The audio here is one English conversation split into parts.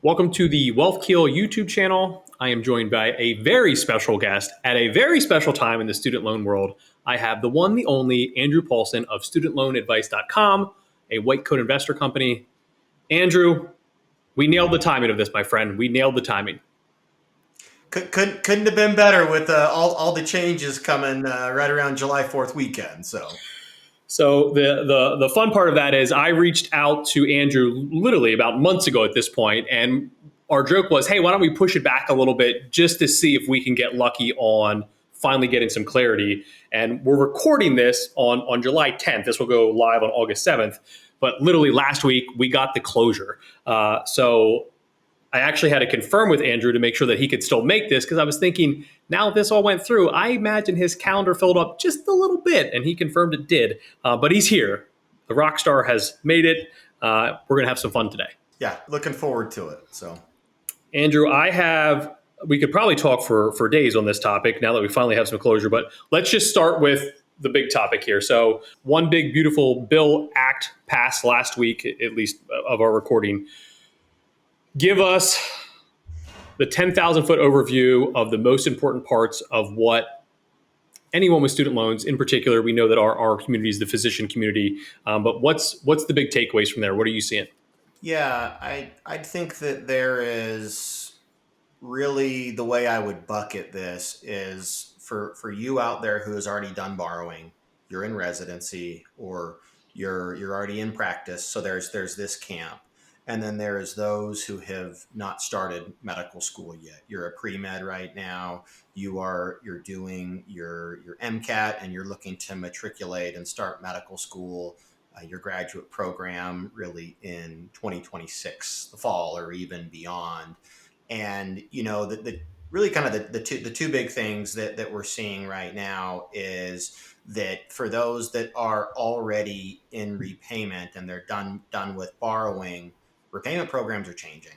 Welcome to the WealthKeel YouTube channel. I am joined by a very special guest at a very special time in the student loan world. I have the one, the only Andrew Paulson of studentloanadvice.com, a white coat investor company. Andrew, we nailed the timing of this, my friend. We nailed the timing. Couldn't have been better with all the changes coming right around July 4th weekend. So the fun part of that is I reached out to Andrew literally about months ago at this point, and our joke was, hey, why don't we push it back a little bit just to see if we can get lucky on finally getting some clarity. And we're recording this on July 10th. This will go live on August 7th. But literally last week, we got the closure. So I actually had to confirm with Andrew to make sure that he could still make this, because I was thinking, now this all went through, I imagine his calendar filled up just a little bit, and he confirmed it did. But he's here. The rock star has made it. We're going to have some fun today. Yeah, looking forward to it. Andrew, we could probably talk for days on this topic now that we finally have some closure, but let's just start with the big topic here. So one big, beautiful bill act passed last week, at least of our recording. Give us the 10,000 foot overview of the most important parts of what anyone with student loans, in particular, we know that our community is the physician community, but what's the big takeaways from there? What are you seeing? Yeah, I think that there is really, the way I would bucket this is for you out there who has already done borrowing, you're in residency, or you're already in practice. So there's this camp. And then there's those who have not started medical school yet. You're a pre-med right now. You're doing your MCAT, and you're looking to matriculate and start medical school, your graduate program, really in 2026, the fall or even beyond. And the really kind of the two big things that we're seeing right now is that for those that are already in repayment and they're done with borrowing, repayment programs are changing,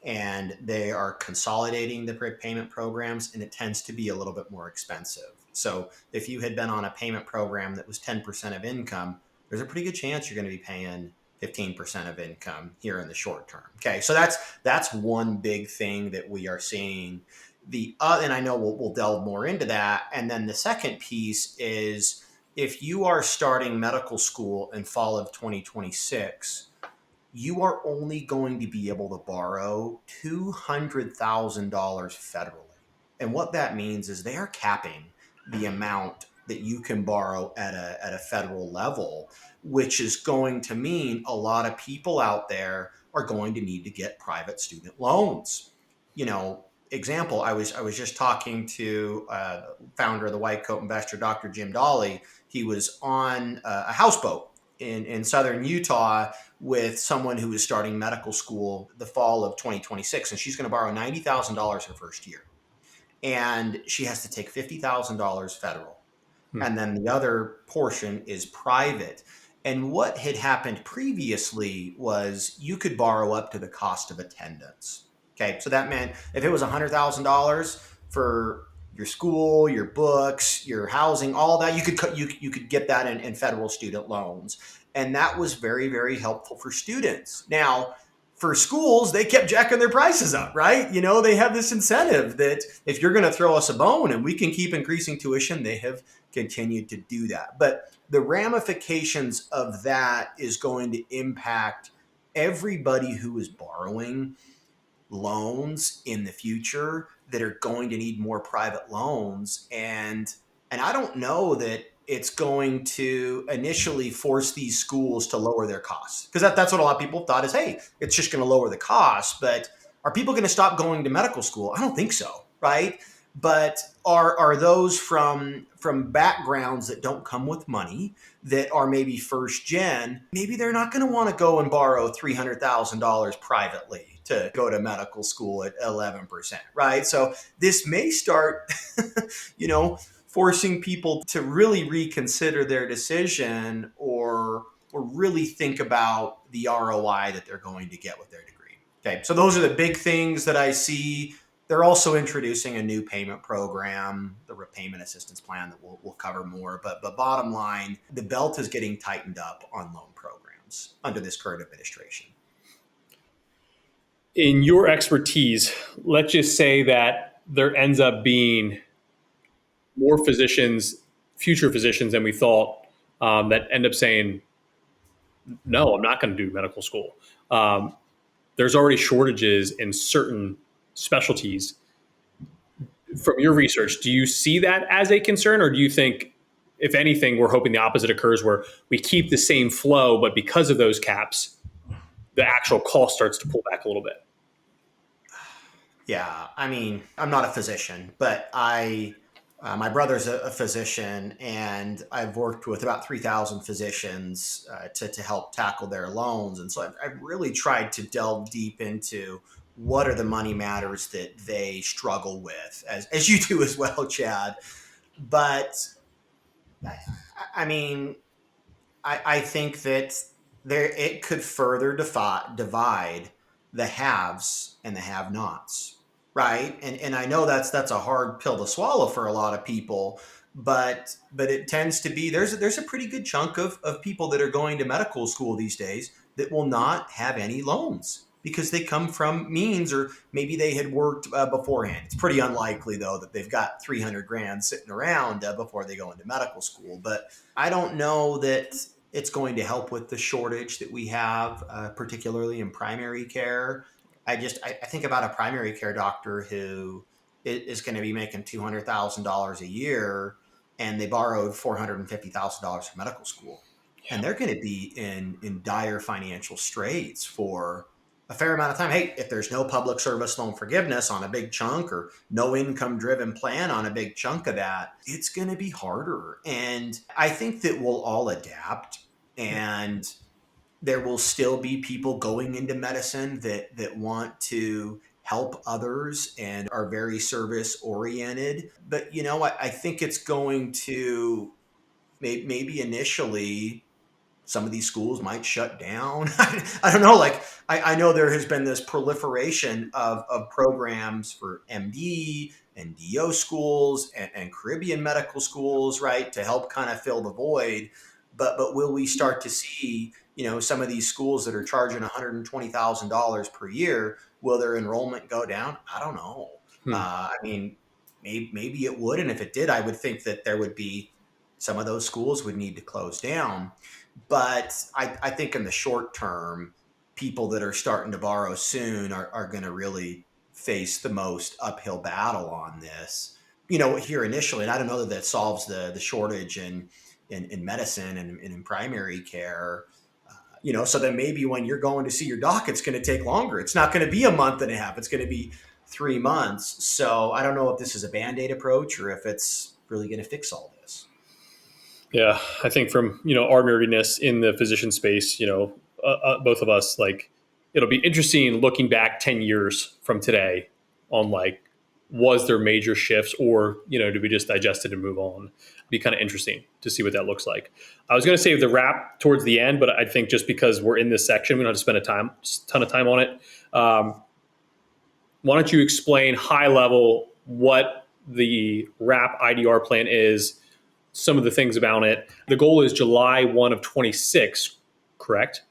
and they are consolidating the repayment programs, and it tends to be a little bit more expensive. So if you had been on a payment program that was 10% of income, there's a pretty good chance you're going to be paying 15% of income here in the short term. Okay, so that's one big thing that we are seeing. And I know we'll delve more into that. And then the second piece is, if you are starting medical school in fall of 2026, you are only going to be able to borrow $200,000 federally. And what that means is they are capping the amount that you can borrow at a federal level, which is going to mean a lot of people out there are going to need to get private student loans. Example, I was just talking to founder of the White Coat Investor, Dr. Jim Dolly. He was on a houseboat in southern Utah with someone who is starting medical school the fall of 2026, and she's going to borrow $90,000 her first year, and she has to take $50,000 federal, and then the other portion is private. And what had happened previously was you could borrow up to the cost of attendance. Okay, so that meant if it was $100,000 for your school, your books, your housing, all that, you could get that in federal student loans, and that was very, very helpful for students. Now, for schools, they kept jacking their prices up, right? They have this incentive that if you're going to throw us a bone and we can keep increasing tuition, they have continued to do that. But the ramifications of that is going to impact everybody who is borrowing loans in the future, that are going to need more private loans. And I don't know that it's going to initially force these schools to lower their costs, because that's what a lot of people thought is, hey, it's just going to lower the cost. But are people going to stop going to medical school? I don't think so, right? But are those from backgrounds that don't come with money, that are maybe first gen, maybe they're not going to want to go and borrow $300,000 privately to go to medical school at 11%, right? So this may start, forcing people to really reconsider their decision, or really think about the ROI that they're going to get with their degree. Okay, so those are the big things that I see. They're also introducing a new payment program, the Repayment Assistance Plan, that we'll cover more. But bottom line, the belt is getting tightened up on loan programs under this current administration. In your expertise, let's just say that there ends up being more physicians, future physicians than we thought, that end up saying, no, I'm not going to do medical school. Um, there's already shortages in certain specialties. From your research, do you see that as a concern, or do you think, if anything, we're hoping the opposite occurs where we keep the same flow, but because of those caps, the actual cost starts to pull back a little bit? Yeah, I mean, I'm not a physician, but my brother's a physician, and I've worked with about 3,000 physicians to help tackle their loans. And so I've really tried to delve deep into what are the money matters that they struggle with, as you do as well, Chad. But I, I mean, I think that there it could further divide the haves and the have-nots, right? And I know that's a hard pill to swallow for a lot of people, but it tends to be there's a pretty good chunk of people that are going to medical school these days that will not have any loans because they come from means, or maybe they had worked beforehand. It's pretty unlikely though that they've got 300 grand sitting around before they go into medical school. But I don't know that it's going to help with the shortage that we have, particularly in primary care. I think about a primary care doctor who is going to be making $200,000 a year, and they borrowed $450,000 for medical school, and they're going to be in dire financial straits for a fair amount of time. Hey, if there's no public service loan forgiveness on a big chunk, or no income driven plan on a big chunk of that, it's going to be harder. And I think that we'll all adapt, and there will still be people going into medicine that want to help others and are very service oriented. But I think it's going to maybe initially some of these schools might shut down. I don't know. Like, I know there has been this proliferation of programs for MD and DO schools and Caribbean medical schools, right, to help kind of fill the void. But will we start to see, some of these schools that are charging $120,000 per year? Will their enrollment go down? I don't know. Hmm. I mean, maybe it would, and if it did, I would think that there would be some of those schools would need to close down. But I think in the short term, people that are starting to borrow soon are going to really face the most uphill battle on this. Here initially, and I don't know that solves the shortage in medicine and in primary care. So then maybe when you're going to see your doc, it's going to take longer. It's not going to be a month and a half. It's going to be 3 months. So I don't know if this is a Band-Aid approach or if it's really going to fix all this. Yeah, I think from our nerdiness in the physician space, both of us, like, it'll be interesting looking back 10 years from today on, like, was there major shifts, or did we just digest it and move on? It'd be kind of interesting to see what that looks like. I was going to save the wrap towards the end, but I think just because we're in this section, we don't have to spend a ton of time on it. Why don't you explain high level what the wrap IDR plan is, some of the things about it. The goal is July 1 of 26, correct?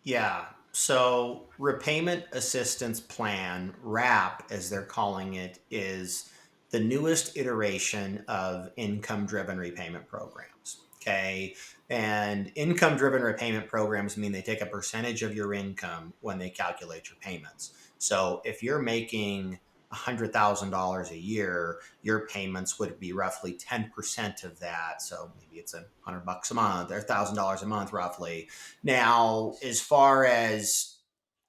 Yeah. So, Repayment Assistance Plan, RAP, as they're calling it, is the newest iteration of income driven repayment programs. Okay. And income driven repayment programs mean they take a percentage of your income when they calculate your payments. So, if you're making $100,000 a year, your payments would be roughly 10% of that. So maybe it's $100 a month or $1,000 a month, roughly. Now, as far as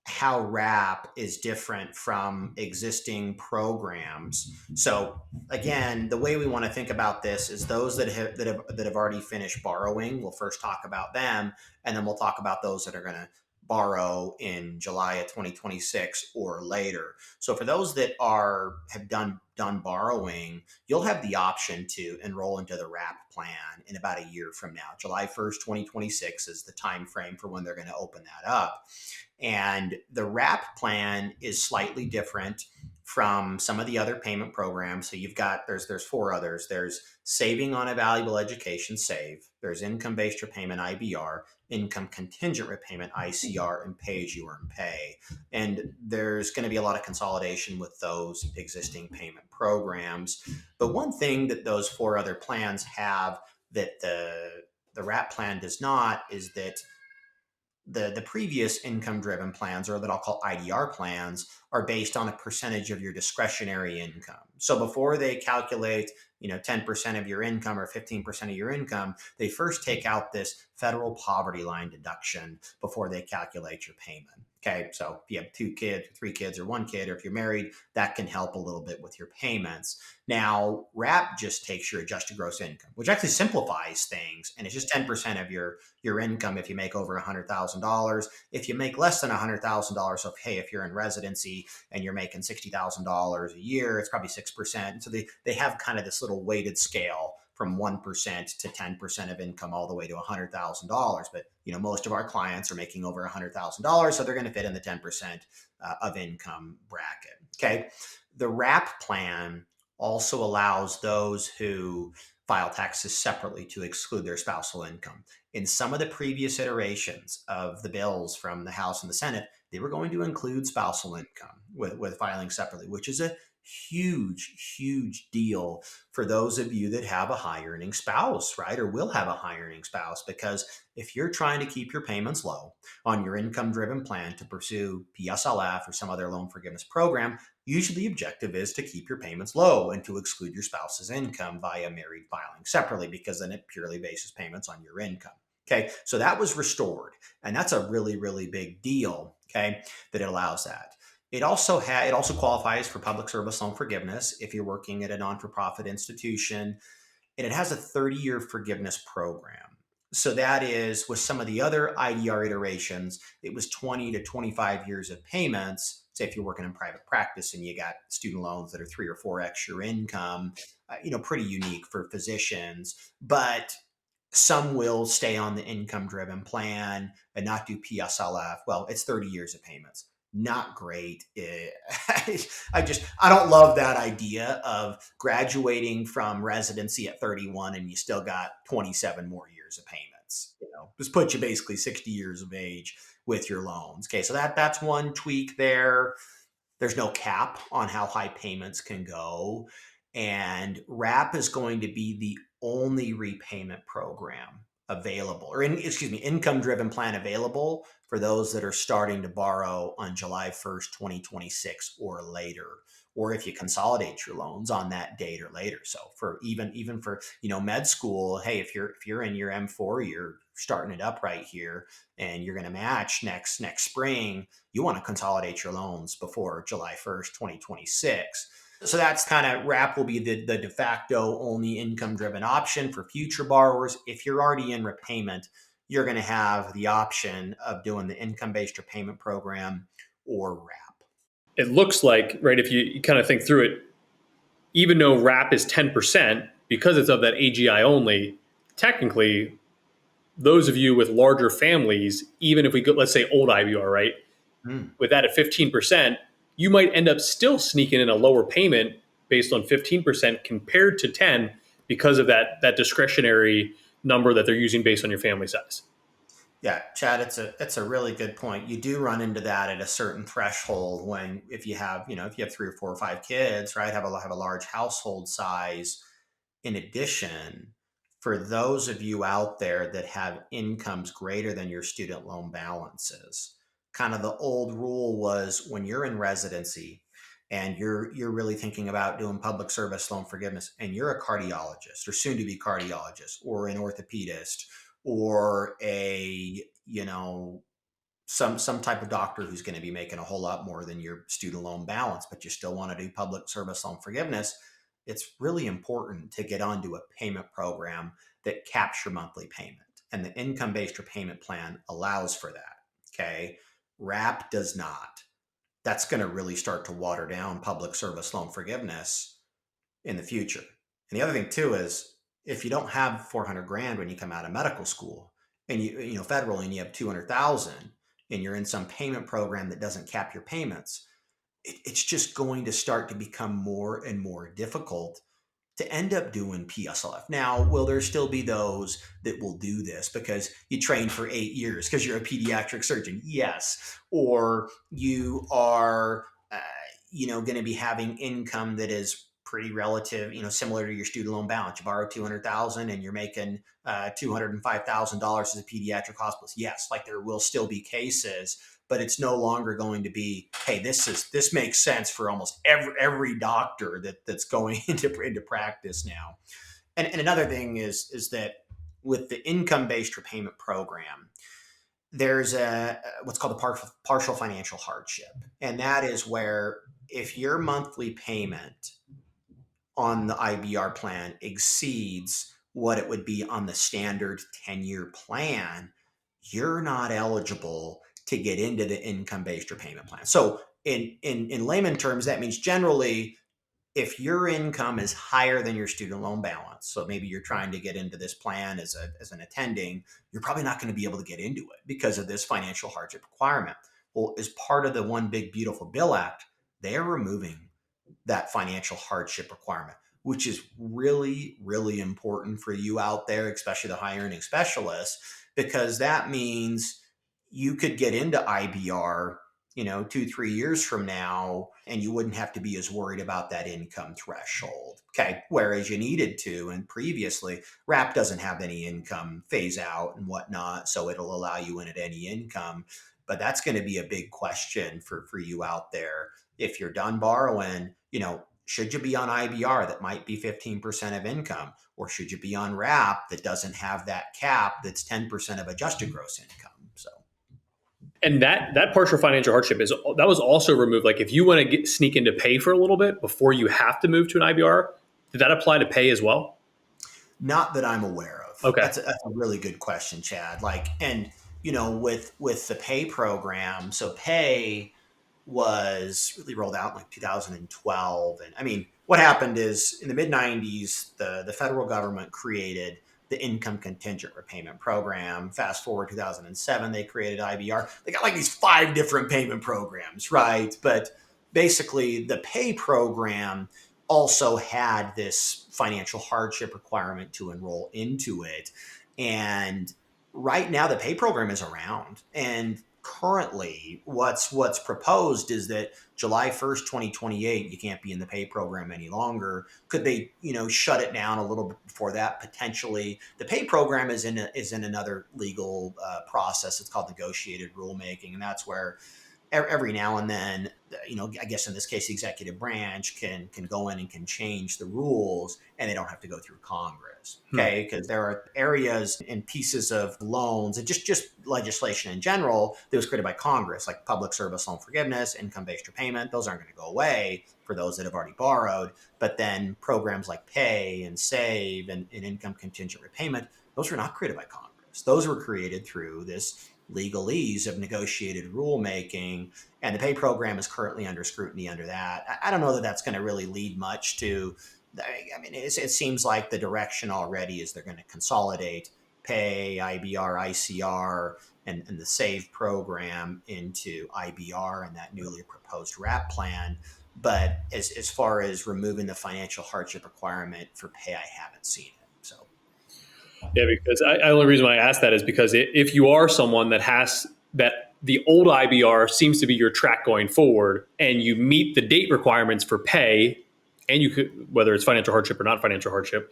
how RAP is different from existing programs. So again, the way we want to think about this is those that have already finished borrowing. We'll first talk about them, and then we'll talk about those that are going to borrow in July of 2026 or later. So for those that have done borrowing, you'll have the option to enroll into the RAP plan in about a year from now. July 1st, 2026 is the time frame for when they're going to open that up. And the RAP plan is slightly different from some of the other payment programs. So you've got, there's four others. There's saving on a valuable education, save. There's income-based repayment, IBR, income contingent repayment, ICR, and pay as you earn, pay. And there's going to be a lot of consolidation with those existing payment programs. But one thing that those four other plans have that the RAP plan does not is that the previous income driven plans, or that I'll call IDR plans, are based on a percentage of your discretionary income. So before they calculate, 10% of your income or 15% of your income, they first take out this federal poverty line deduction before they calculate your payment. Okay, so if you have 2 kids, 3 kids, or 1 kid, or if you're married, that can help a little bit with your payments. Now, RAP just takes your adjusted gross income, which actually simplifies things, and it's just 10% of your income if you make over $100,000. If you make less than $100,000, so hey, if you're in residency and you're making $60,000 a year, it's probably 6%. So they have kind of this little weighted scale from 1% to 10% of income all the way to $100,000. But most of our clients are making over $100,000, so they're going to fit in the 10% of income bracket. Okay, the RAP plan also allows those who file taxes separately to exclude their spousal income. In some of the previous iterations of the bills from the House and the Senate, they were going to include spousal income with filing separately, which is a huge, huge deal for those of you that have a high earning spouse, right? Or will have a high earning spouse, because if you're trying to keep your payments low on your income driven plan to pursue PSLF or some other loan forgiveness program, usually the objective is to keep your payments low and to exclude your spouse's income via married filing separately, because then it purely bases payments on your income. Okay, so that was restored, and that's a really, really big deal. Okay, that it allows that. It also qualifies for public service loan forgiveness if you're working at a non-for-profit institution, and it has a 30-year forgiveness program. So that is, with some of the other IDR iterations, it was 20 to 25 years of payments. Say if you're working in private practice and you got student loans that are 3 or 4x your income, pretty unique for physicians. But some will stay on the income driven plan and not do PSLF. Well, it's 30 years of payments. Not great. I don't love that idea of graduating from residency at 31 and you still got 27 more years of payments. Just put you basically 60 years of age with your loans. Okay, so that's one tweak there. There's no cap on how high payments can go. And RAP is going to be the only repayment program available, or income driven plan available for those that are starting to borrow on July 1st, 2026 or later, or if you consolidate your loans on that date or later. So for even for med school, hey, if you're in your M4, you're starting it up right here and you're going to match next spring, you want to consolidate your loans before July 1st, 2026. So that's kind of, RAP will be the de facto only income driven option for future borrowers. If you're already in repayment, you're going to have the option of doing the income based repayment program or RAP. It looks like, right, if you kind of think through it, even though RAP is 10%, because it's of that AGI only, technically, those of you with larger families, even if we go, let's say old IBR, right, with that at 15%, you might end up still sneaking in a lower payment based on 15% compared to 10 because of that discretionary number that they're using based on your family size. Yeah, Chad, it's a really good point. You do run into that at a certain threshold when, if you have 3 or 4 or 5 kids, right, have a large household size. In addition, for those of you out there that have incomes greater than your student loan balances, kind of the old rule was, when you're in residency and you're really thinking about doing public service loan forgiveness, and you're a cardiologist or soon to be cardiologist or an orthopedist or a some type of doctor who's going to be making a whole lot more than your student loan balance, but you still want to do public service loan forgiveness, it's really important to get onto a payment program that caps your monthly payment. And the income-based repayment plan allows for that. Okay. RAP does not. That's going to really start to water down public service loan forgiveness in the future. And the other thing too is, if you don't have 400 grand when you come out of medical school, and you federal, and you have 200,000, and you're in some payment program that doesn't cap your payments, it's just going to start to become more and more difficult to end up doing PSLF. Now, will there still be those that will do this because you trained for 8 years because you're a pediatric surgeon? Yes. Or you are, going to be having income that is pretty relative, similar to your student loan balance. You borrow 200,000 and you're making $205,000 as a pediatric hospitalist. Yes, like there will still be cases, but it's no longer going to be, hey, this makes sense for almost every doctor that's going into practice now. And another thing is that with the income based repayment program, there's a what's called a partial financial hardship, and that is where if your monthly payment on the IBR plan exceeds what it would be on the standard 10-year plan, you're not eligible to get into the income-based repayment plan. So in layman terms, that means generally if your income is higher than your student loan balance, so maybe you're trying to get into this plan as an attending, you're probably not going to be able to get into it because of this financial hardship requirement. Well, as part of the One Big Beautiful Bill Act, they're removing that financial hardship requirement, which is really, really important for you out there, especially the high earning specialists, because that means you could get into IBR, 2, 3 years from now, and you wouldn't have to be as worried about that income threshold. Okay. Whereas you needed to, and previously, RAP doesn't have any income phase out and whatnot. So it'll allow you in at any income. But that's going to be a big question for you out there. If you're done borrowing, should you be on IBR that might be 15% of income? Or should you be on RAP that doesn't have that cap that's 10% of adjusted gross income? So, And that partial financial hardship that was also removed. Like if you want to sneak into pay for a little bit before you have to move to an IBR, did that apply to pay as well? not that I'm aware of. Okay. That's a really good question, Chad. Like, and with the pay program, so pay was really rolled out in like 2012. And I mean, what happened is in the mid 90s, the federal government created the income contingent repayment program. Fast forward 2007, they created IBR. They got like these 5 different payment programs, right? But basically, the pay program also had this financial hardship requirement to enroll into it. And right now, the pay program is around. And currently what's proposed is that July 1st, 2028, you can't be in the pay program any longer. Could they, shut it down a little bit before that? Potentially. The pay program is in another legal process. It's called negotiated rulemaking, and that's where every now and then, I guess in this case, the executive branch can go in and can change the rules, and they don't have to go through Congress. Okay, because there are areas and pieces of loans and just legislation in general that was created by Congress, like public service loan forgiveness, income-based repayment. Those aren't going to go away for those that have already borrowed. But then programs like pay and save and income contingent repayment, those were not created by Congress. Those were created through this legalese of negotiated rulemaking, and the pay program is currently under scrutiny under that. I don't know that that's going to really lead much to. I mean, it seems like the direction already is they're going to consolidate pay, IBR, ICR, and the SAVE program into IBR and that newly proposed RAP plan. But as far as removing the financial hardship requirement for pay, I haven't seen it. So Yeah, because the only reason why I ask that is because if you are someone that has that the old IBR seems to be your track going forward, and you meet the date requirements for pay, and you could, whether it's financial hardship or not financial hardship,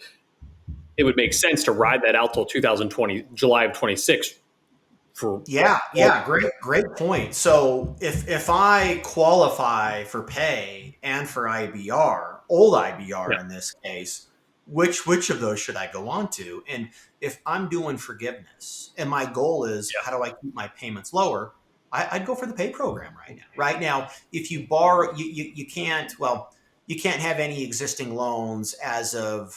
it would make sense to ride that out till 2020, July of 26 for yeah, great point. So if I qualify for pay and for IBR, old IBR yeah, in this case, which of those should I go on to? And if I'm doing forgiveness and my goal is yeah. how do I keep my payments lower, I'd go for the pay program right now. Right now, if you borrow, you can't. Well, you can't have any existing loans as of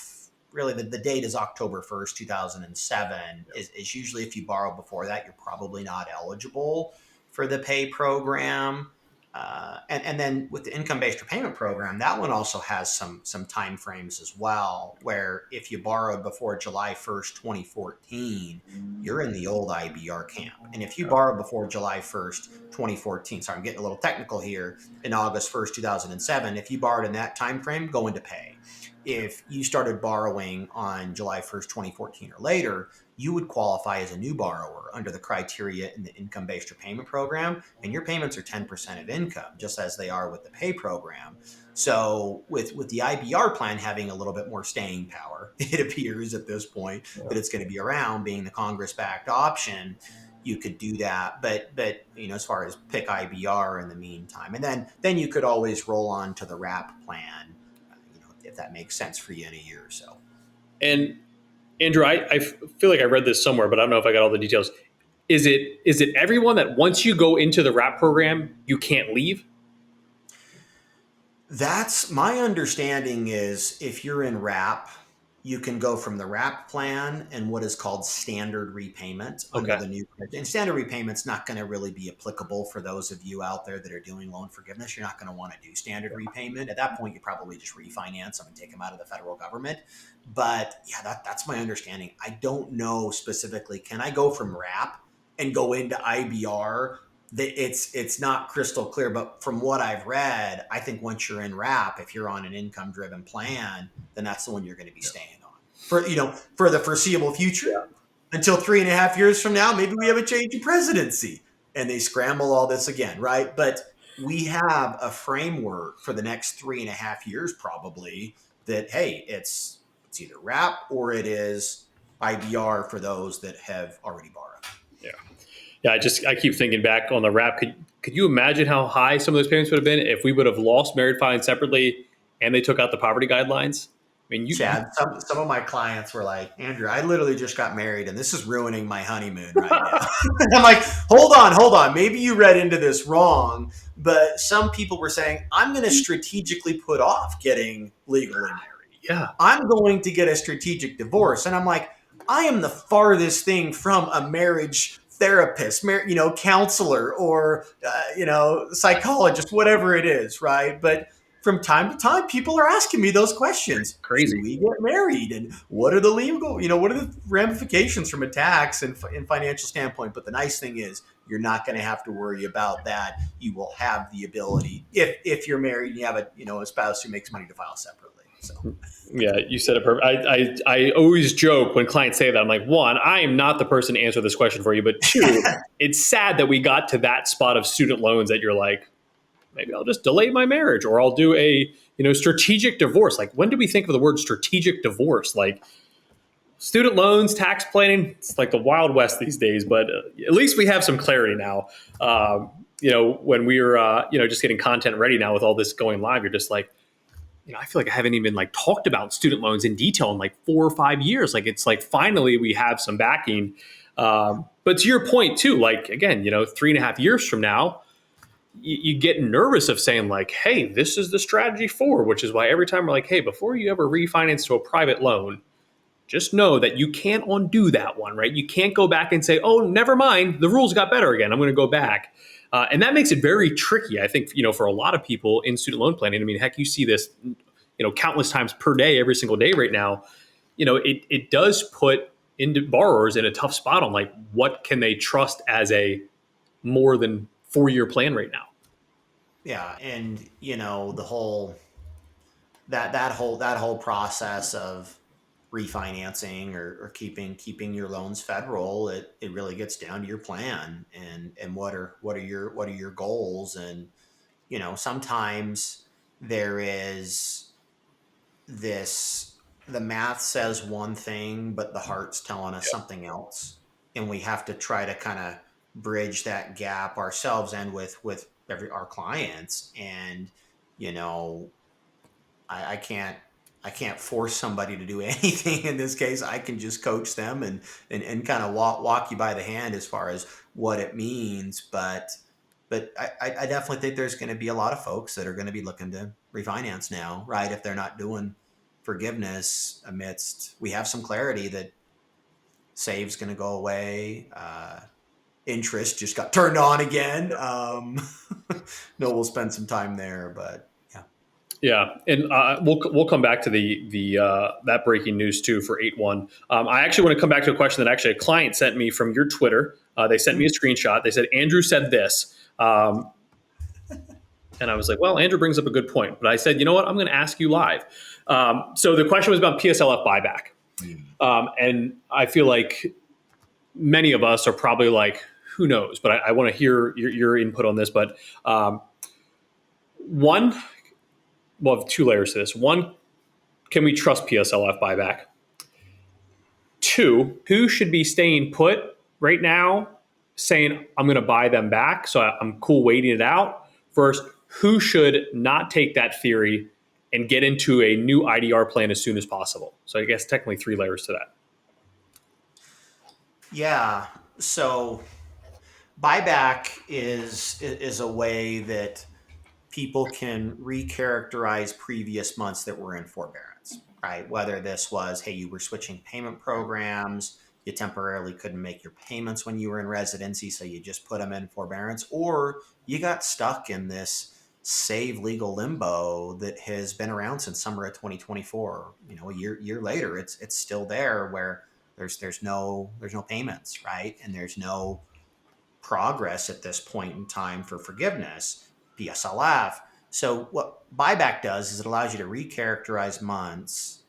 really the date is October 1st, 2007 is usually if you borrow before that, you're probably not eligible for the pay program. And then with the income-based repayment program, that one also has some time frames as well, where if you borrowed before July 1st, 2014, you're in the old IBR camp. And if you borrowed before July 1st, 2014, sorry, I'm getting a little technical here, in August 1st, 2007, if you borrowed in that time frame, go into pay. If you started borrowing on July 1st, 2014 or later, you would qualify as a new borrower under the criteria in the income-based repayment program, and your payments are 10% of income, just as they are with the pay program. So with the IBR plan having a little bit more staying power, it appears at this point that it's going to be around, being the Congress-backed option, you could do that. But as far as pick IBR in the meantime, and then you could always roll on to the RAP plan, if that makes sense for you in a year or so. And Andrew, I feel like I read this somewhere, but I don't know if I got all the details. Is it everyone that once you go into the RAP program, you can't leave? That's my understanding is if you're in RAP, you can go from the RAP plan and what is called standard repayment under Okay. the new. And standard repayment's not going to really be applicable for those of you out there that are doing loan forgiveness. You're not going to want to do standard repayment. At that point, you probably just refinance them and take them out of the federal government. But yeah, that's my understanding. I don't know specifically. Can I go from RAP and go into IBR? It's not crystal clear, but from what I've read, I think once you're in RAP, if you're on an income driven plan, then that's the one you're going to be staying on for the foreseeable future, Yeah. until 3.5 years from now. Maybe we have a change of presidency and they scramble all this again, right? But we have a framework for the next 3.5 years probably, that hey, it's either RAP or it is IBR for those that have already borrowed. Yeah. Yeah. I keep thinking back on the RAP. Could you imagine how high some of those payments would have been if we would have lost married filing separately and they took out the poverty guidelines? I mean, Chad, some of my clients were like, Andrew, I literally just got married and this is ruining my honeymoon right now. I'm like, hold on. Maybe you read into this wrong. But some people were saying, I'm going to strategically put off getting legally married. yeah, I'm going to get a strategic divorce. And I'm like, I am the farthest thing from a marriage therapist, counselor, or, psychologist, whatever it is, right? But from time to time, people are asking me those questions. Should crazy. we get married? And what are the legal, what are the ramifications from a tax and financial standpoint? But the nice thing is, you're not going to have to worry about that. You will have the ability, if you're married and you have a spouse who makes money, to file separately. So Yeah, you said it perfect. I always joke when clients say that. I'm like, one, I am not the person to answer this question for you. But two, it's sad that we got to that spot of student loans that you're like, maybe I'll just delay my marriage or I'll do a strategic divorce. Like, when do we think of the word strategic divorce? Like, student loans, tax planning, it's like the Wild West these days. But at least we have some clarity now. When we were just getting content ready now with all this going live, you're just like, I feel like I haven't even like talked about student loans in detail in like 4 or 5 years. Like, it's like finally we have some backing. But to your point too, like, again, 3.5 years from now, you get nervous of saying like, hey, this is the strategy for, which is why every time we're like, hey, before you ever refinance to a private loan, just know that you can't undo that one, right? You can't go back and say, oh, never mind, the rules got better again, I'm going to go back. And that makes it very tricky, I think, for a lot of people in student loan planning. I mean, heck, you see this, countless times per day, every single day right now. It does put into borrowers in a tough spot on like, what can they trust as a more than 4-year plan right now? yeah, and the whole that whole process of refinancing or keeping your loans federal, it really gets down to your plan and what are your goals. And sometimes there is this, the math says one thing but the heart's telling us something else, and we have to try to kind of bridge that gap ourselves and with our clients. And you know I can't force somebody to do anything in this case. I can just coach them and kind of walk you by the hand as far as what it means. But I definitely think there's going to be a lot of folks that are going to be looking to refinance now, right? If they're not doing forgiveness we have some clarity that save's going to go away. interest just got turned on again. No, we'll spend some time there, but yeah. Yeah, and we'll come back to the that breaking news too for 8-1. I actually want to come back to a question that actually a client sent me from your Twitter. They sent me a screenshot. They said Andrew said this, and I was like, well, Andrew brings up a good point. But I said, you know what? I'm going to ask you live. So the question was about PSLF buyback, and I feel like many of us are probably like, who knows? But I want to hear your input on this. But one, well, two layers to this. One, can we trust PSLF buyback? Two, who should be staying put right now, saying, I'm going to buy them back, so I'm cool waiting it out? First, who should not take that theory and get into a new IDR plan as soon as possible? So I guess technically three layers to that. Yeah. So buyback is a way that people can recharacterize previous months that were in forbearance, right? Whether this was, hey, you were switching payment programs, you temporarily couldn't make your payments when you were in residency, so you just put them in forbearance, or you got stuck in this save legal limbo that has been around since summer of 2024. A year later, it's still there, where there's no payments, right? And there's no progress at this point in time for forgiveness, PSLF. So what buyback does is it allows you to recharacterize months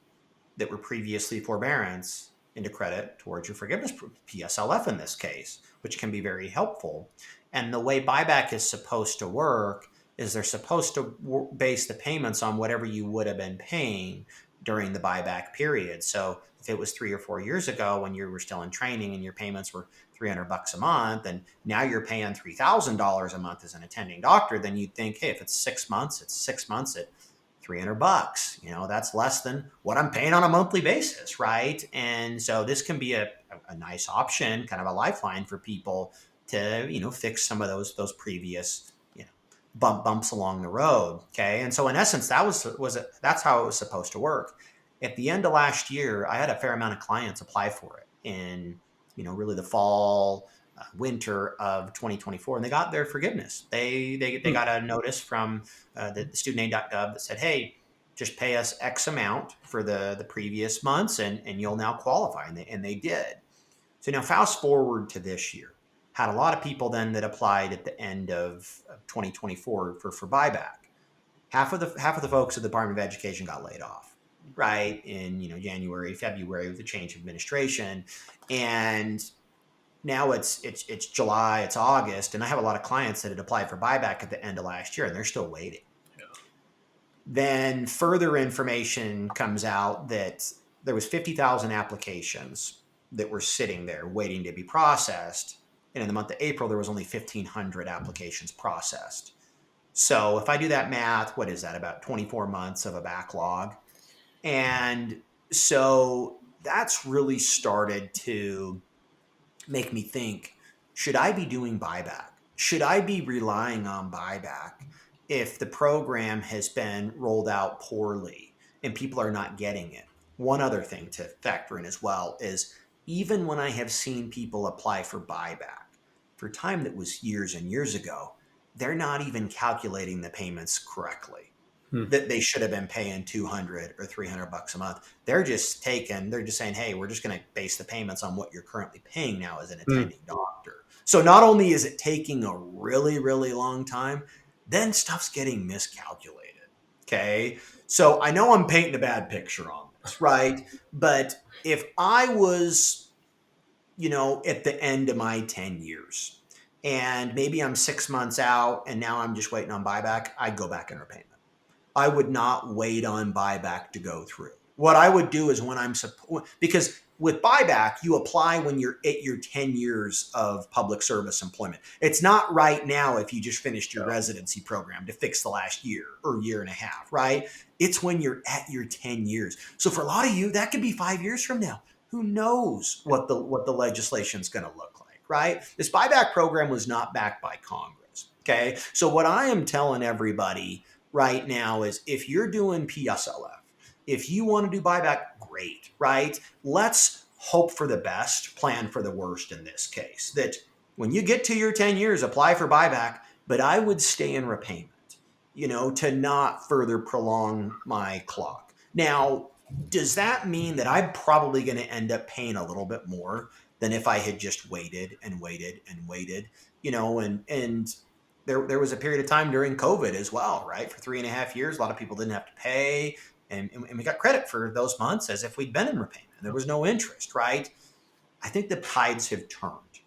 that were previously forbearance into credit towards your forgiveness, PSLF in this case, which can be very helpful. And the way buyback is supposed to work is they're supposed to base the payments on whatever you would have been paying during the buyback period. So if it was 3 or 4 years ago when you were still in training and your payments were $300 a month, and now you're paying $3,000 a month as an attending doctor, then you'd think, hey, if it's 6 months, it's 6 months at $300. That's less than what I'm paying on a monthly basis, right? And so this can be a nice option, kind of a lifeline for people to fix some of those previous bumps along the road. Okay, and so in essence, that's how it was supposed to work. At the end of last year, I had a fair amount of clients apply for it in really the fall, winter of 2024, and they got their forgiveness. They got a notice from the studentaid.gov that said, hey, just pay us X amount for the previous months, and you'll now qualify. And they did. So now fast forward to this year. Had a lot of people then that applied at the end of 2024 for buyback. Half of the folks at the Department of Education got laid off, right, in January, February with the change of administration, and now it's July, it's August, and I have a lot of clients that had applied for buyback at the end of last year, and they're still waiting. Yeah. Then further information comes out that there was 50,000 applications that were sitting there waiting to be processed. And in the month of April, there was only 1,500 applications processed. So if I do that math, what is that? About 24 months of a backlog. And so that's really started to make me think, should I be doing buyback? Should I be relying on buyback if the program has been rolled out poorly and people are not getting it? One other thing to factor in as well is, even when I have seen people apply for buyback for time that was years and years ago, they're not even calculating the payments correctly. That they should have been paying $200 or $300 a month. They're just saying, hey, we're just going to base the payments on what you're currently paying now as an attending doctor. So not only is it taking a really, really long time, then stuff's getting miscalculated. Okay. So I know I'm painting a bad picture on this, right? But if I was, at the end of my 10 years and maybe I'm 6 months out and now I'm just waiting on buyback, I'd go back in repayment. I would not wait on buyback to go through. What I would do is because with buyback, you apply when you're at your 10 years of public service employment. It's not right now if you just finished your residency program to fix the last year or year and a half, right? It's when you're at your 10 years. So for a lot of you, that could be 5 years from now. Who knows what the legislation is going to look like, right? This buyback program was not backed by Congress, okay? So what I am telling everybody right now is, if you're doing PSLF, if you want to do buyback, great, right? Let's hope for the best, plan for the worst in this case. That when you get to your 10 years, apply for buyback, but I would stay in repayment, to not further prolong my clock. Now, does that mean that I'm probably going to end up paying a little bit more than if I had just waited and waited and waited, and there was a period of time during COVID as well, right? For 3.5 years, a lot of people didn't have to pay. And we got credit for those months as if we'd been in repayment. There was no interest, right? I think the tides have turned,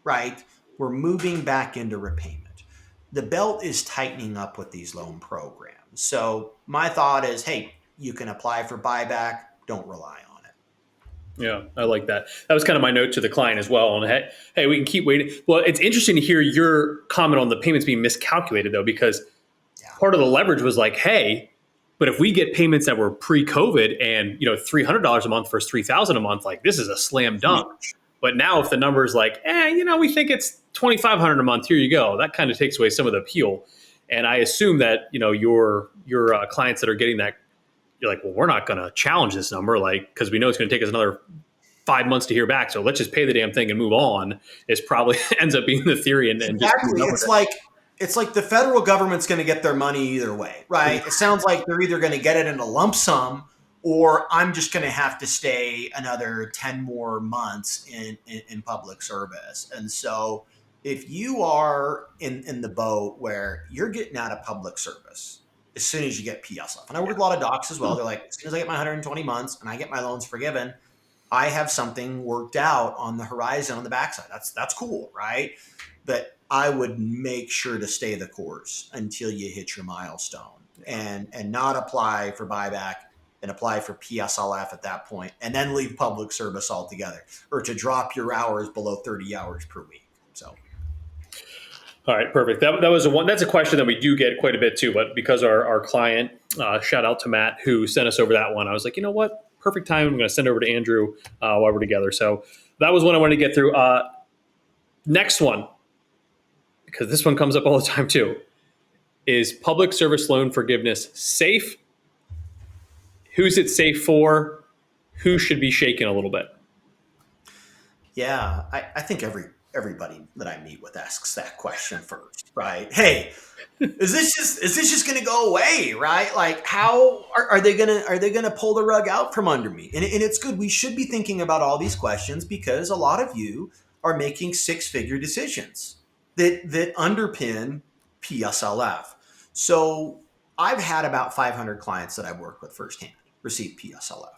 right? We're moving back into repayment. The belt is tightening up with these loan programs. So my thought is, hey, you can apply for buyback. Don't rely on it. Yeah, I like that. That was kind of my note to the client as well. And hey, we can keep waiting. Well, it's interesting to hear your comment on the payments being miscalculated, though, because Yeah. part of the leverage was like, hey, but if we get payments that were pre-COVID and $300 a month versus $3,000 a month, like this is a slam dunk. But now if the number is like, we think it's $2,500 a month, here you go, that kind of takes away some of the appeal. And I assume that your clients that are getting that, you're like, well, we're not going to challenge this number, like, because we know it's going to take us another 5 months to hear back. So let's just pay the damn thing and move on. Is probably ends up being the theory, and Exactly. It's like the federal government's going to get their money either way, right? It sounds like they're either going to get it in a lump sum, or I'm just going to have to stay another 10 more months in public service. And so if you are in the boat where you're getting out of public service as soon as you get PSLF, and I work with a lot of docs as well, they're like, as soon as I get my 120 months and I get my loans forgiven, I have something worked out on the horizon on the backside. That's cool, right? But I would make sure to stay the course until you hit your milestone, and not apply for buyback and apply for PSLF at that point, and then leave public service altogether, or to drop your hours below 30 hours per week. So, all right, perfect. That was that's a question that we do get quite a bit too. But because our client, shout out to Matt who sent us over that one, I was like, you know what, perfect time. I'm going to send over to Andrew while we're together. So that was one I wanted to get through. Next one, because this one comes up all the time too, is public service loan forgiveness safe? Who's it safe for? Who should be shaken a little bit? yeah, I think everybody that I meet with asks that question first, right? Hey, is this just going to go away, right? Like, how are they going to pull the rug out from under me? And it's good. We should be thinking about all these questions, because a lot of you are making six-figure decisions that underpin PSLF. So I've had about 500 clients that I've worked with firsthand receive PSLF.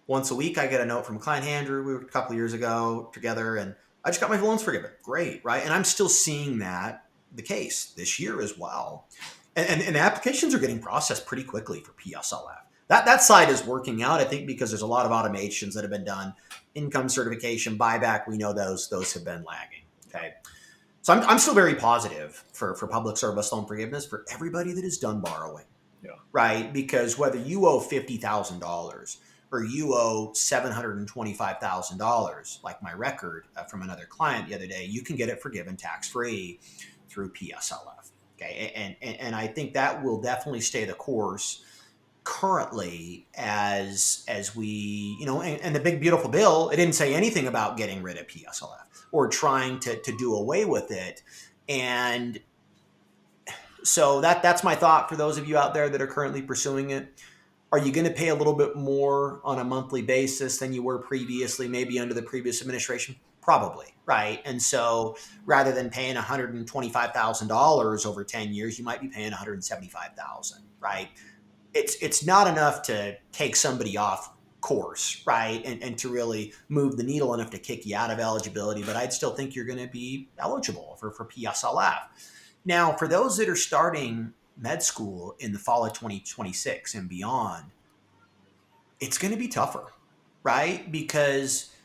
Once a week, I get a note from a client, Andrew. We were a couple of years ago together, and I just got my loans forgiven. Great, right? And I'm still seeing that the case this year as well. And applications are getting processed pretty quickly for PSLF. That side is working out, I think, because there's a lot of automations that have been done. Income certification, buyback, we know those have been lagging. Okay. So I'm still very positive for public service loan forgiveness for everybody that is done borrowing. Yeah. Right? Because whether you owe $50,000 or you owe $725,000, like my record from another client the other day, you can get it forgiven tax-free through PSLF. Okay. And I think that will definitely stay the course currently as we, and the big beautiful bill, it didn't say anything about getting rid of PSLF or trying to do away with it. And so that's my thought for those of you out there that are currently pursuing it. Are you going to pay a little bit more on a monthly basis than you were previously, maybe under the previous administration? Probably, right? And so rather than paying $125,000 over 10 years, you might be paying $175,000, right? It's not enough to take somebody off course, right? And to really move the needle enough to kick you out of eligibility, but I'd still think you're going to be eligible for PSLF. Now, for those that are starting med school in the fall of 2026 and beyond, it's going to be tougher, right? Because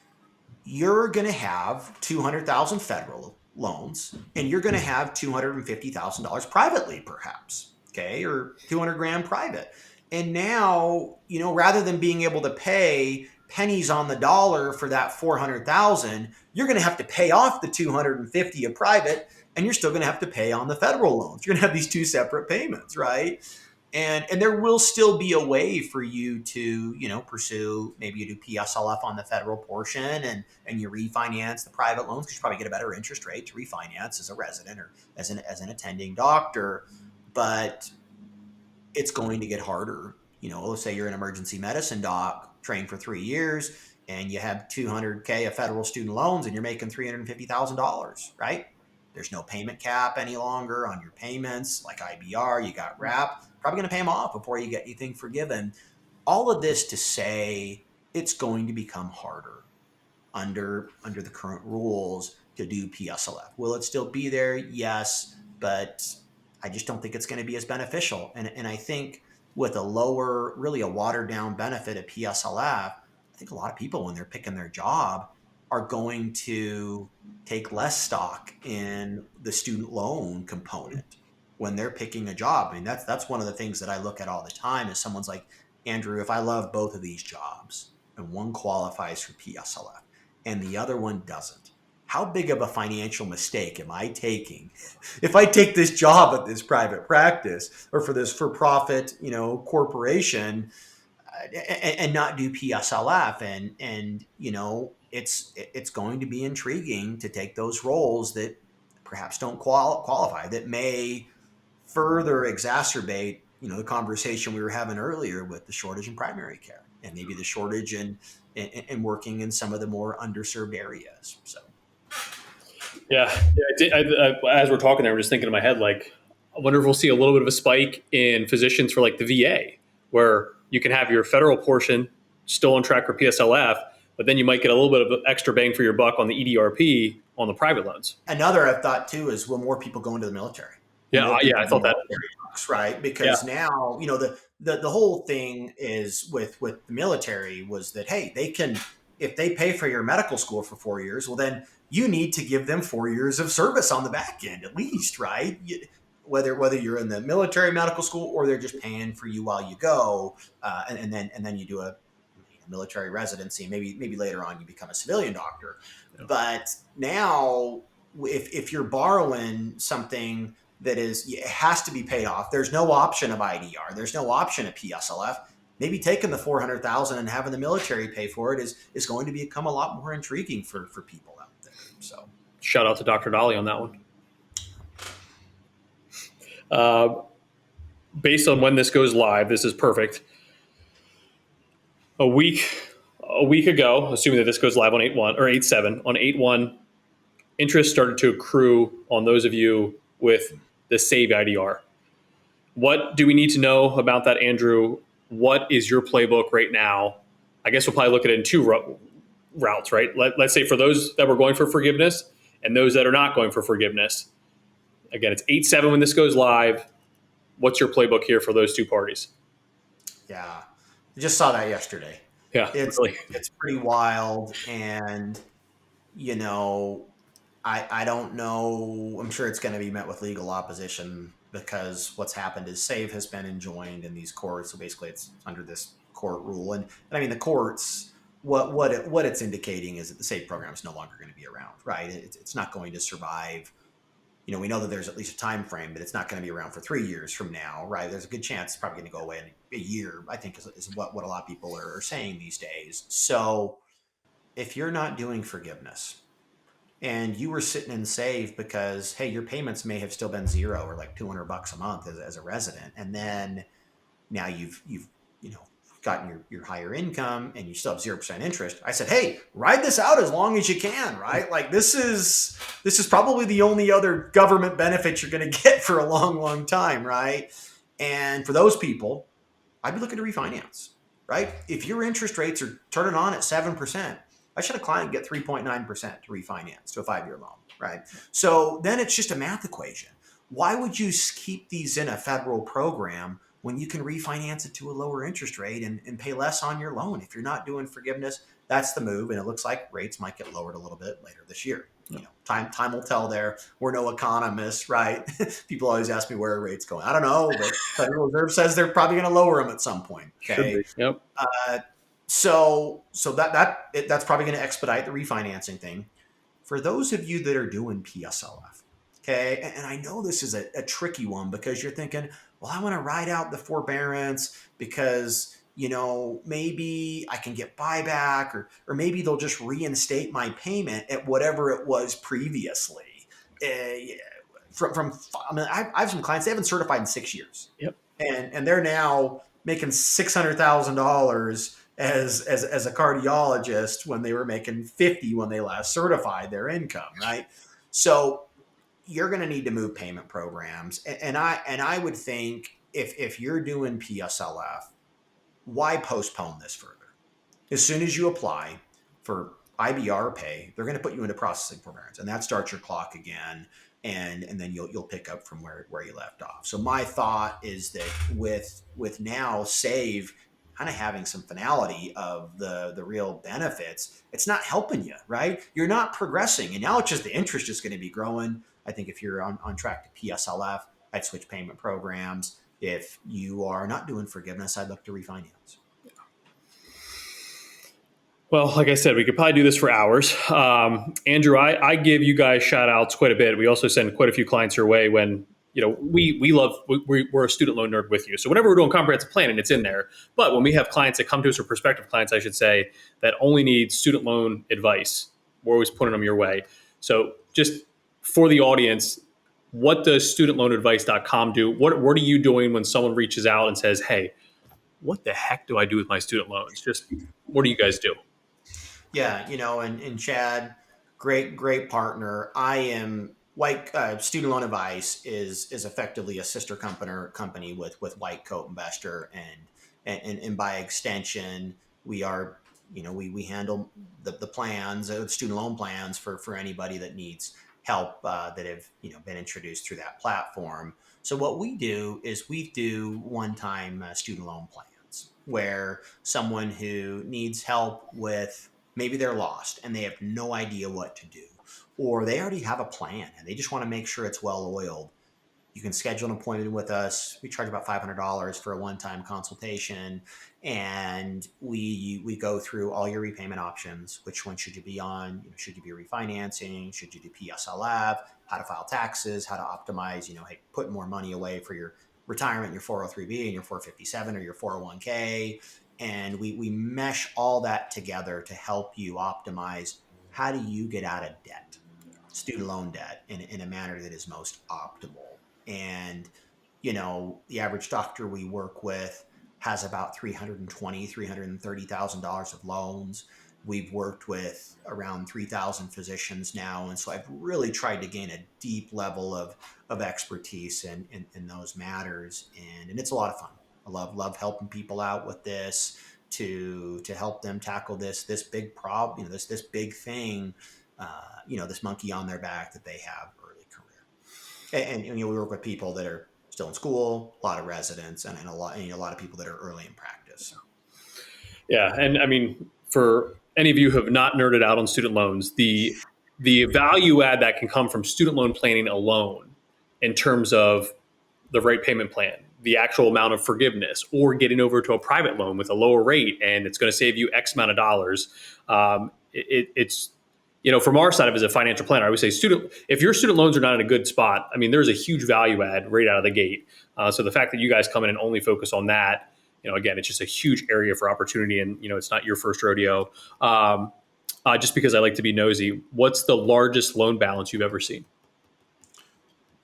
you're going to have 200,000 federal loans, and you're going to have $250,000 privately, perhaps, okay, or 200 grand private. And now, rather than being able to pay pennies on the dollar for that 400,000, you're going to have to pay off the 250 of private, and you're still going to have to pay on the federal loans. You're going to have these two separate payments, right? And there will still be a way for you to, pursue, maybe you do PSLF on the federal portion, and you refinance the private loans, because you probably get a better interest rate to refinance as a resident or as an attending doctor. But it's going to get harder. Let's say you're an emergency medicine doc, trained for 3 years, and you have 200K of federal student loans, and you're making $350,000, right? There's no payment cap any longer on your payments, like IBR. You got RAP. Probably going to pay them off before you get anything forgiven. All of this to say it's going to become harder under the current rules to do PSLF. Will it still be there? Yes, but I just don't think it's going to be as beneficial. And I think with really a watered down benefit of PSLF, I think a lot of people, when they're picking their job, are going to take less stock in the student loan component when they're picking a job. I mean, that's one of the things that I look at all the time is someone's like, Andrew, if I love both of these jobs and one qualifies for PSLF and the other one doesn't, how big of a financial mistake am I taking if I take this job at this private practice or for this for-profit, corporation, and not do PSLF? And it's going to be intriguing to take those roles that perhaps don't qualify, that may further exacerbate, the conversation we were having earlier with the shortage in primary care, and maybe the shortage in working in some of the more underserved areas. So. Yeah. As we're talking there, I'm just thinking in my head, like, I wonder if we'll see a little bit of a spike in physicians for like the VA, where you can have your federal portion still on track for PSLF, but then you might get a little bit of extra bang for your buck on the EDRP on the private loans. Another I've thought too is, will more people go into the military? Yeah, I thought that. Right, because now the whole thing is with the military was that, hey, they can, if they pay for your medical school for 4 years, well, then you need to give them 4 years of service on the back end at least, right? Whether you're in the military medical school or they're just paying for you while you go, and then you do a military residency. Maybe later on you become a civilian doctor. Yeah. But now, if you're borrowing something that it has to be paid off, there's no option of IDR, there's no option of PSLF. Maybe taking the $400,000 and having the military pay for it is going to become a lot more intriguing for people out there. So, shout out to Dr. Dolly on that one. Based on when this goes live, this is perfect. A week ago, assuming that this goes live on 8/1 or 8/7, on 8/1, interest started to accrue on those of you with the Save IDR. What do we need to know about that, Andrew? What is your playbook right now? I guess we'll probably look at it in two routes, right? Let's say for those that were going for forgiveness and those that are not going for forgiveness. Again, it's 8/7 when this goes live. What's your playbook here for those two parties? Yeah, I just saw that yesterday. Yeah, it's pretty wild, and I don't know. I'm sure it's going to be met with legal opposition, because what's happened is Save has been enjoined in these courts. So basically, it's under this court rule, and I mean the courts. What it's indicating is that the Save program is no longer going to be around, right? It's not going to survive. We know that there's at least a time frame, but it's not going to be around for 3 years from now, right? There's a good chance it's probably going to go away in a year, I think, is what a lot of people are saying these days. So if you're not doing forgiveness and you were sitting in Save because, hey, your payments may have still been zero or like $200 a month as a resident, and then now you've gotten your higher income and you still have 0% interest, I said, hey, ride this out as long as you can, right? Like this is probably the only other government benefit you're going to get for a long, long time, right? And for those people, I'd be looking to refinance, right? If your interest rates are turning on at 7%, I should a client get 3.9% to refinance to a 5-year loan, right? So then it's just a math equation. Why would you keep these in a federal program when you can refinance it to a lower interest rate and pay less on your loan? If you're not doing forgiveness, that's the move. And it looks like rates might get lowered a little bit later this year. Time will tell there. We're no economists, right? People always ask me where are rates going. I don't know, but Federal Reserve says they're probably going to lower them at some point. Okay. Yep. So that's probably going to expedite the refinancing thing. For those of you that are doing PSLF, okay, and I know this is a tricky one, because you're thinking, well, I want to ride out the forbearance because, maybe I can get buyback, or maybe they'll just reinstate my payment at whatever it was previously. Uh, I mean, I have some clients, they haven't certified in 6 years, Yep. and they're now making $600,000 as a cardiologist when they were making 50 when they last certified their income, right? So you're going to need to move payment programs, and I would think if you're doing PSLF, why postpone this further? As soon as you apply for IBR pay, they're going to put you into processing forbearance, and that starts your clock again, and then you'll pick up from where you left off. So my thought is that with now Save kind of having some finality of the real benefits, it's not helping you, right? You're not progressing, and now it's just the interest is going to be growing. I think if you're on track to PSLF, I'd switch payment programs. If you are not doing forgiveness, I'd look to refinance. Well, like I said, we could probably do this for hours. Andrew, I give you guys shout outs quite a bit. We also send quite a few clients your way when, we're a student loan nerd with you. So whenever we're doing comprehensive planning, it's in there. But when we have clients that come to us, or prospective clients, I should say, that only need student loan advice, we're always putting them your way. So just for the audience, what does studentloanadvice.com do? What are you doing when someone reaches out and says, hey, what the heck do I do with my student loans? Just what do you guys do? Yeah, and Chad, great partner. I am White Student Loan Advice is effectively a sister company with White Coat Investor, and by extension, we are, we handle the plans, student loan plans for anybody that needs help, that have been introduced through that platform. So what we do is we do one-time student loan plans where someone who needs help with, maybe they're lost and they have no idea what to do, or they already have a plan and they just want to make sure it's well oiled. You can schedule an appointment with us. We charge about $500 for a one-time consultation, and we go through all your repayment options. Which one should you be on? Should you be refinancing? Should you do PSLF? How to file taxes? How to optimize? Hey, put more money away for your retirement, your 403b, and your 457 or your 401k. And we mesh all that together to help you optimize how do you get out of debt, student loan debt, in a manner that is most optimal. And, the average doctor we work with has about $330,000 of loans. We've worked with around 3,000 physicians now. And so I've really tried to gain a deep level of expertise in those matters. And it's a lot of fun. I love helping people out with this to help them tackle this big problem, this big thing, this monkey on their back that they have early career. And we work with people that are still in school, a lot of residents, and a lot of people that are early in practice. Yeah, and I mean, for any of you who have not nerded out on student loans, the value add that can come from student loan planning alone, in terms of the right payment plan, the actual amount of forgiveness, or getting over to a private loan with a lower rate, and it's going to save you X amount of dollars. It's from our side of it as a financial planner, I would say if your student loans are not in a good spot, I mean, there's a huge value add right out of the gate. So the fact that you guys come in and only focus on that, again, it's just a huge area for opportunity, and it's not your first rodeo. Just because I like to be nosy, what's the largest loan balance you've ever seen?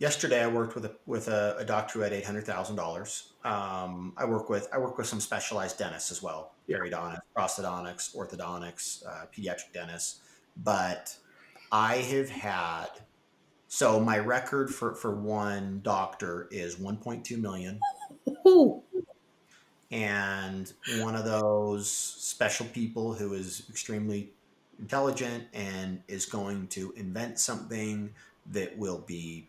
Yesterday, I worked with a doctor who had $800,000. I work with some specialized dentists as well: Yeah. periodontics, prosthodontics, orthodontics, pediatric dentists. But I have had, so my record for one doctor is 1.2 million. Ooh. And one of those special people who is extremely intelligent and is going to invent something that will be,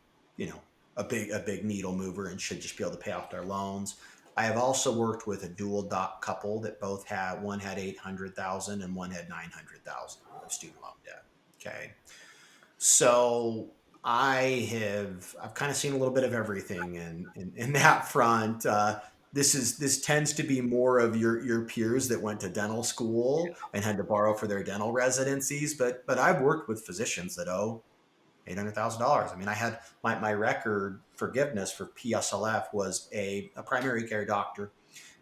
a big needle mover and should just be able to pay off their loans. I have also worked with a dual doc couple that both had, one had 800,000 and one had 900,000 of student loan debt. Okay. So I've kind of seen a little bit of everything in that front. This tends to be more of your peers that went to dental school and had to borrow for their dental residencies, but I've worked with physicians that owe $800,000. I mean, I had my record forgiveness for PSLF was a primary care doctor,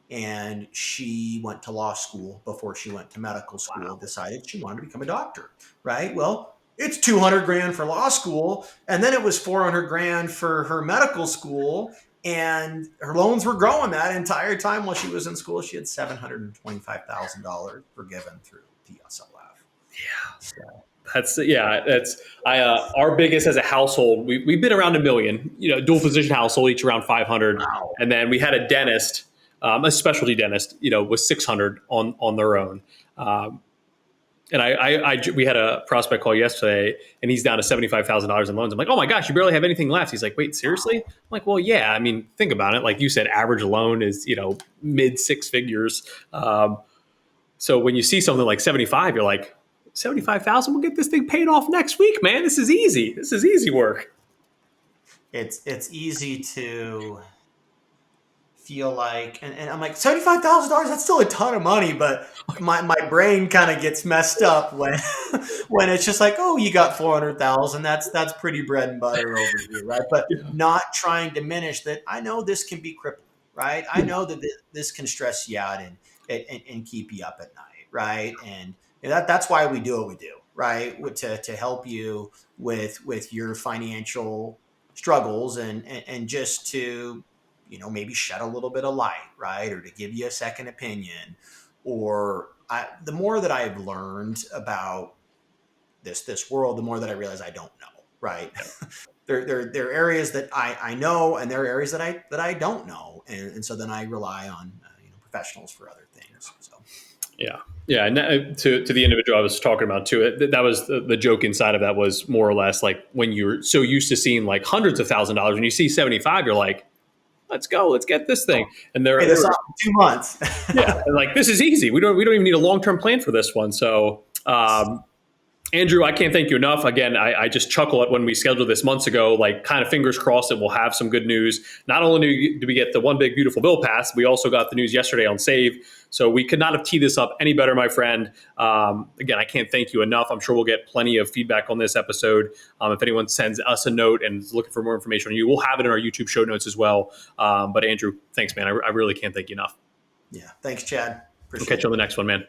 and she went to law school before she went to medical school. Wow. Decided she wanted to become a doctor, right? Well, it's 200 grand for law school, and then it was 400 grand for her medical school, and her loans were growing that entire time while she was in school. She had $725,000 forgiven through PSLF. So That's our biggest as a household. We've been around $1 million, dual physician household, each around 500. wow. And then we had a dentist, a specialty dentist, was 600 on their own. And we had a prospect call yesterday, and he's down to $75,000 in loans. I'm like, oh my gosh, you barely have anything left. He's like, wait, seriously? I'm like, well, yeah. I mean, think about it. Like you said, average loan is mid six figures. So when you see something like 75, you're like, 75,000, we'll get this thing paid off next week, man. This is easy. This is easy work. It's easy to feel like, and I'm like, $75,000, that's still a ton of money, but my brain kind of gets messed up when when it's just like, oh, you got 400,000, that's pretty bread and butter over here, right? But not trying to diminish that. I know this can be crippling, right? I know that this can stress you out and keep you up at night, right? And that's why we do what we do, right? To help you with your financial struggles, and just to maybe shed a little bit of light, right? Or to give you a second opinion. Or the more that I've learned about this world, the more that I realize I don't know, right? there are areas that I know, and there are areas that I don't know. And so then I rely on professionals for other things. So. Yeah. And to the individual I was talking about too, that was the joke inside of that was more or less like when you're so used to seeing like hundreds of $1,000s, when you see 75, you're like, let's go, let's get this thing. And they're in 2 months. Yeah, and like this is easy. We don't even need a long-term plan for this one. So Andrew, I can't thank you enough. Again, I just chuckle at when we scheduled this months ago, like kind of fingers crossed that we'll have some good news. Not only do we get the one big beautiful bill passed, we also got the news yesterday on Save. So we could not have teed this up any better, my friend. Again, I can't thank you enough. I'm sure we'll get plenty of feedback on this episode. If anyone sends us a note and is looking for more information on you, we'll have it in our YouTube show notes as well. But Andrew, thanks, man. I really can't thank you enough. Yeah, thanks, Chad. We'll catch you on the next one, man.